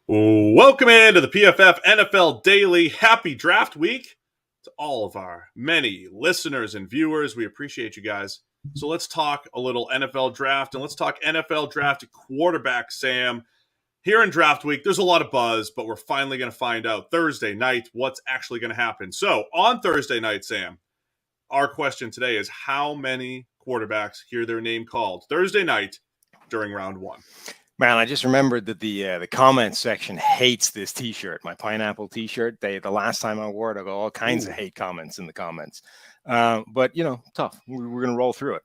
Welcome into the PFF NFL Daily. Happy draft week to all of our many listeners and viewers. We appreciate you guys. So let's talk a little NFL draft, and let's talk NFL draft quarterback, Sam. Here in draft week, there's a lot of buzz, but we're finally going to find out Thursday night what's actually going to happen. So on Thursday night, Sam, our question today is how many quarterbacks hear their name called Thursday night during round one? Man, I just remembered that the comments section hates this T-shirt, my pineapple T-shirt. The last time I wore it, I got all kinds of hate comments in the comments. But tough. We're gonna roll through it.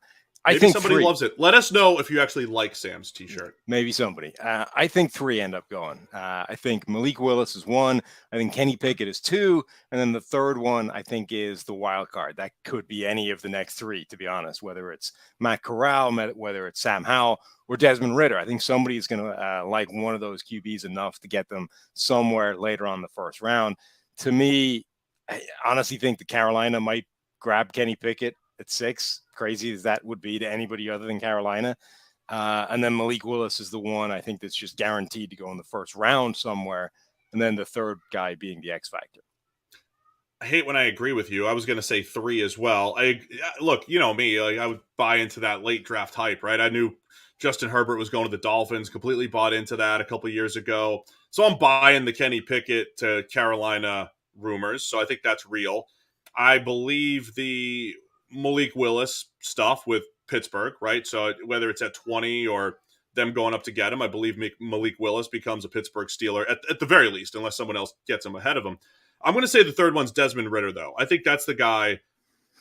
Maybe I think somebody loves it. Let us know if you actually like Sam's T-shirt. Maybe somebody. I think 3 end up going. I think Malik Willis is 1. I think Kenny Pickett is 2. And then the third one, I think, is the wild card. That could be any of the next 3, to be honest, whether it's Matt Corral, whether it's Sam Howell, or Desmond Ridder. I think somebody is going to like one of those QBs enough to get them somewhere later on the first round. To me, I honestly think that Carolina might grab Kenny Pickett at 6, crazy as that would be to anybody other than Carolina. And then Malik Willis is the one I think that's just guaranteed to go in the first round somewhere. And then the third guy being the X factor. I hate when I agree with you. I was going to say 3 as well. Look, you know me, I would buy into that late draft hype, right? I knew Justin Herbert was going to the Dolphins, completely bought into that a couple of years ago. So I'm buying the Kenny Pickett to Carolina rumors. So I think that's real. I believe the Malik Willis stuff with Pittsburgh, right? So whether it's at 20 or them going up to get him, I believe Malik Willis becomes a Pittsburgh Steeler at the very least, unless someone else gets him ahead of him. I'm going to say the third one's Desmond Ridder, though. I think that's the guy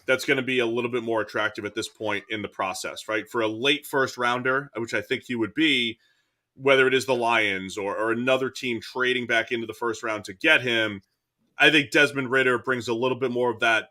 that's going to be a little bit more attractive at this point in the process, right? For a late first rounder, which I think he would be, whether it is the Lions or another team trading back into the first round to get him, I think Desmond Ridder brings a little bit more of that.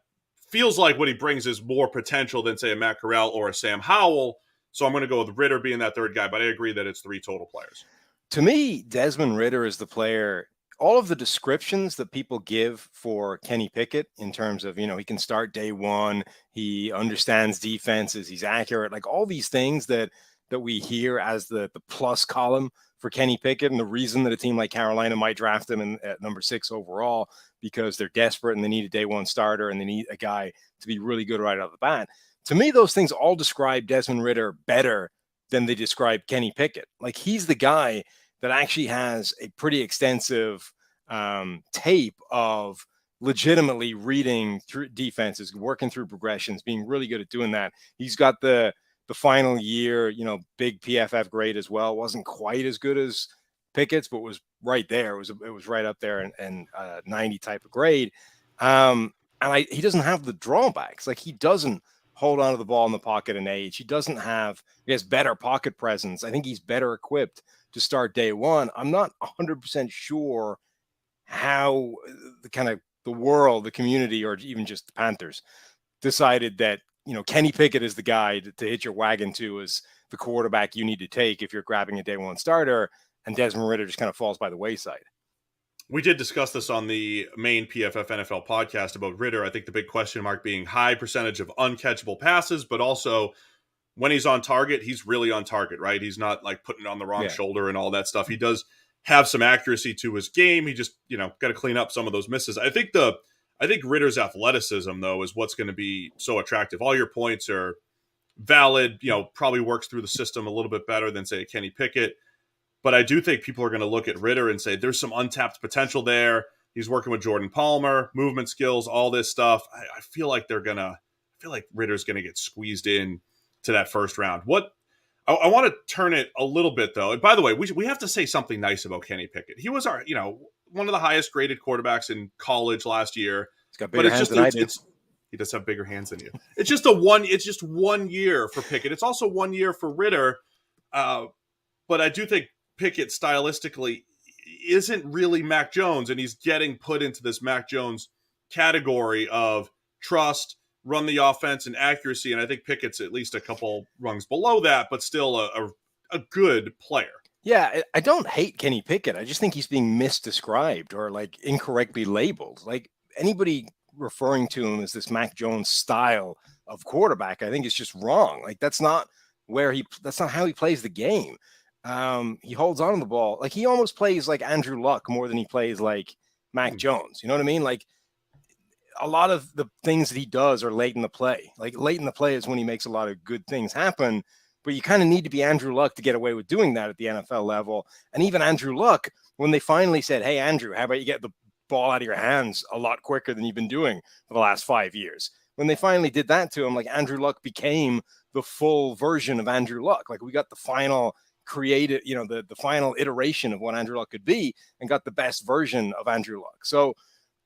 Feels like what he brings is more potential than, say, a Matt Corral or a Sam Howell. So I'm going to go with Ridder being that third guy, but I agree that it's 3 total players. To me, Desmond Ridder is the player. All of the descriptions that people give for Kenny Pickett in terms of, he can start day one, he understands defenses, he's accurate, like all these things that we hear as the plus column for Kenny Pickett, and the reason that a team like Carolina might draft him at number 6 overall, because they're desperate and they need a day one starter and they need a guy to be really good right out of the bat. To me, those things all describe Desmond Ridder better than they describe Kenny Pickett. Like, he's the guy that actually has a pretty extensive tape of legitimately reading through defenses, working through progressions, being really good at doing that. He's got the final year, big PFF grade as well. Wasn't quite as good as Pickett's, but was right there. It was right up there and 90 type of grade. He doesn't have the drawbacks. Like, he doesn't hold on to the ball in the pocket in age. He has better pocket presence. I think he's better equipped to start day one. I'm not 100% sure how the world, the community, or even just the Panthers decided that, Kenny Pickett is the guy to hit your wagon to as the quarterback you need to take if you're grabbing a day one starter, and Desmond Ridder just kind of falls by the wayside. We did discuss this on the main PFF NFL podcast about Ridder. I think the big question mark being high percentage of uncatchable passes, but also when he's on target, he's really on target, right? He's not like putting it on the wrong shoulder and all that stuff. He does have some accuracy to his game. He just, got to clean up some of those misses. I think Ridder's athleticism, though, is what's going to be so attractive. All your points are valid, probably works through the system a little bit better than, say, Kenny Pickett. But I do think people are going to look at Ridder and say there's some untapped potential there. He's working with Jordan Palmer, movement skills, all this stuff. I feel like Ridder's going to get squeezed in to that first round. I want to turn it a little bit, though. And by the way, we have to say something nice about Kenny Pickett. He was our, one of the highest graded quarterbacks in college last year. He's got bigger hands than I do. He does have bigger hands than you. It's just 1 year for Pickett. It's also 1 year for Ridder. But I do think Pickett stylistically isn't really Mac Jones, and he's getting put into this Mac Jones category of trust, run the offense, and accuracy. And I think Pickett's at least a couple rungs below that, but still a good player. Yeah, I don't hate Kenny Pickett. I just think he's being misdescribed or like incorrectly labeled. Like, anybody referring to him as this Mac Jones style of quarterback, I think is just wrong. Like, that's not how he plays the game. He holds on to the ball. Like, he almost plays like Andrew Luck more than he plays like Mac Jones. You know what I mean? Like, a lot of the things that he does are late in the play. Like, late in the play is when he makes a lot of good things happen. But you kind of need to be Andrew Luck to get away with doing that at the NFL level. And even Andrew Luck, when they finally said, "Hey, Andrew, how about you get the ball out of your hands a lot quicker than you've been doing for the last 5 years?" When they finally did that to him, like, Andrew Luck became the full version of Andrew Luck. Like, we got the final created, the final iteration of what Andrew Luck could be, and got the best version of Andrew Luck. So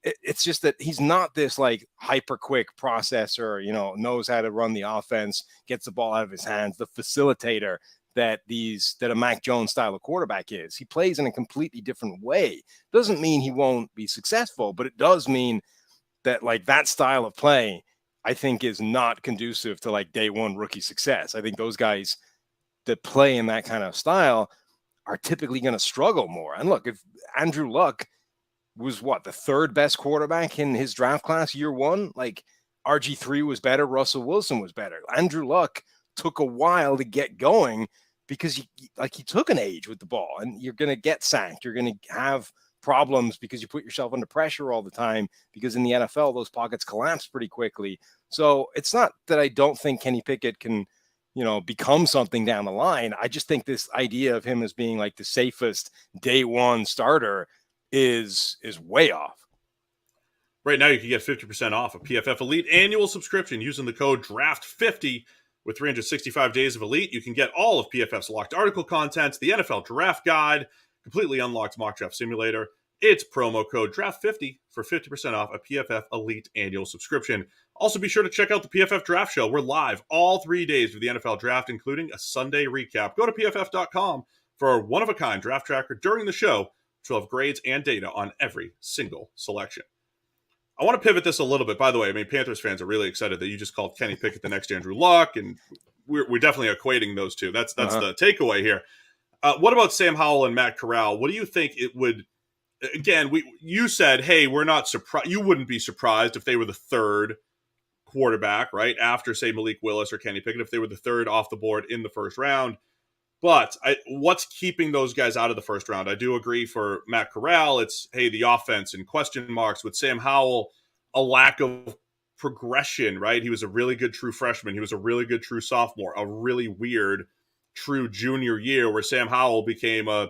it's just that he's not this like hyper quick processor, knows how to run the offense, gets the ball out of his hands, the facilitator that a Mac Jones style of quarterback is. He plays in a completely different way. Doesn't mean he won't be successful, but it does mean that, like, that style of play, I think, is not conducive to like day one rookie success. I think those guys that play in that kind of style are typically going to struggle more. And look, if Andrew Luck was the third best quarterback in his draft class year one, like, RG3 was better, Russell Wilson was better. Andrew Luck took a while to get going because he took an age with the ball, and you're going to get sacked. You're going to have problems because you put yourself under pressure all the time, because in the NFL, those pockets collapse pretty quickly. So it's not that I don't think Kenny Pickett can, become something down the line. I just think this idea of him as being like the safest day one starter is way off. Right now, you can get 50% off a PFF Elite annual subscription using the code DRAFT50. With 365 days of Elite, you can get all of PFF's locked article content, the NFL Draft Guide, completely unlocked mock draft simulator. It's promo code DRAFT50 for 50% off a PFF Elite annual subscription. Also, be sure to check out the PFF Draft Show. We're live all 3 days of the NFL Draft, including a Sunday recap. Go to PFF.com for a one-of-a-kind draft tracker during the show, which will have grades and data on every single selection. I want to pivot this a little bit. By the way, I mean, Panthers fans are really excited that you just called Kenny Pickett the next Andrew Luck, and we're definitely equating those two. That's the takeaway here. What about Sam Howell and Matt Corral? What do you think it would? Again, you said, hey, we're not surprised. You wouldn't be surprised if they were the third quarterback, right, after, say, Malik Willis or Kenny Pickett, if they were the third off the board in the first round. But what's keeping those guys out of the first round? I do agree for Matt Corral, it's, hey, the offense and question marks. With Sam Howell, a lack of progression, right? He was a really good true freshman. He was a really good true sophomore, a really weird true junior year where Sam Howell became a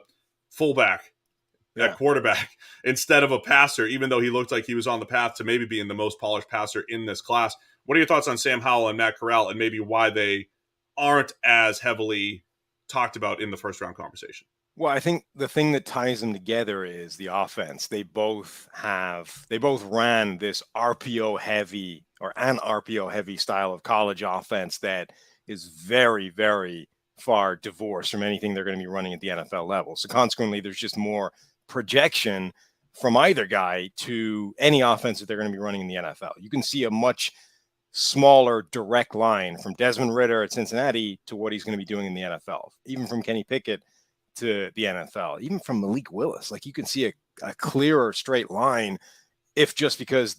fullback at quarterback instead of a passer, even though he looked like he was on the path to maybe being the most polished passer in this class. What are your thoughts on Sam Howell and Matt Corral, and maybe why they aren't as heavily talked about in the first round conversation? Well, I think the thing that ties them together is the offense. They both ran this RPO heavy or an RPO heavy style of college offense that is very, very far divorced from anything they're going to be running at the NFL level. So consequently, there's just more projection from either guy to any offense that they're going to be running in the NFL. You can see a much smaller direct line from Desmond Ridder at Cincinnati to what he's going to be doing in the NFL, even from Kenny Pickett to the NFL, even from Malik Willis. Like, you can see a clearer straight line, if just because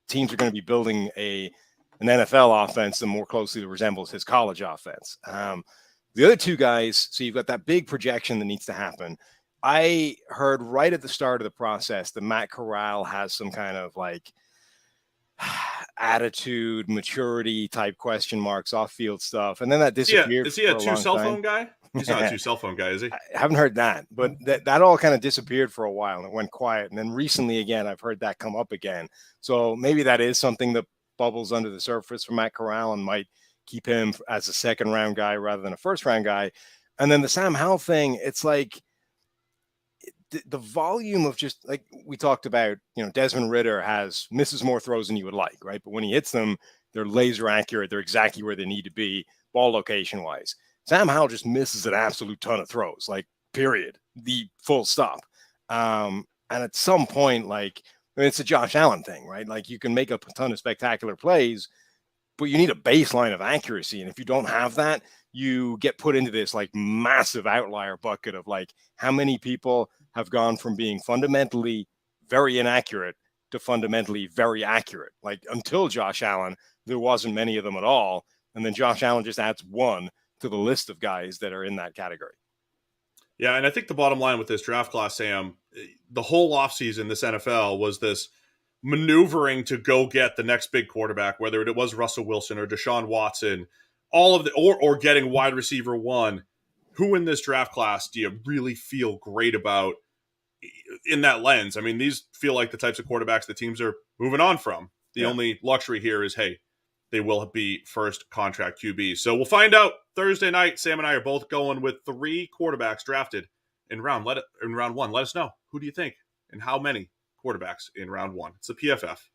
teams are going to be building an NFL offense that more closely resembles his college offense. The other two guys, so you've got that big projection that needs to happen. I heard right at the start of the process that Matt Corral has some kind of like attitude, maturity type question marks, off-field stuff, and then that disappeared. Is he a two cell phone guy? He's not a two cell phone guy, is he? I haven't heard that, but that all kind of disappeared for a while and it went quiet. And then recently, again, I've heard that come up again. So maybe that is something that bubbles under the surface for Matt Corral and might keep him as a second round guy rather than a first round guy. And then the Sam Howell thing, it's like the volume of, just like we talked about, Desmond Ridder misses more throws than you would like, right? But when he hits them, they're laser accurate. They're exactly where they need to be ball location wise. Sam Howell just misses an absolute ton of throws, like, period, the full stop. And at some point, it's a Josh Allen thing, right? Like, you can make a ton of spectacular plays, but you need a baseline of accuracy. And if you don't have that, you get put into this like massive outlier bucket of like, how many people have gone from being fundamentally very inaccurate to fundamentally very accurate. Like, until Josh Allen, there wasn't many of them at all. And then Josh Allen just adds one to the list of guys that are in that category. Yeah, and I think the bottom line with this draft class, Sam, the whole offseason, this NFL was this maneuvering to go get the next big quarterback, whether it was Russell Wilson or Deshaun Watson, all of the or getting wide receiver one. Who in this draft class do you really feel great about in that lens? I mean, these feel like the types of quarterbacks the teams are moving on from. The Yeah. only luxury here is, hey, they will be first contract QBs. So we'll find out Thursday night. Sam and I are both going with 3 quarterbacks drafted in round one. Let us know, who do you think and how many quarterbacks in round one. It's the PFF.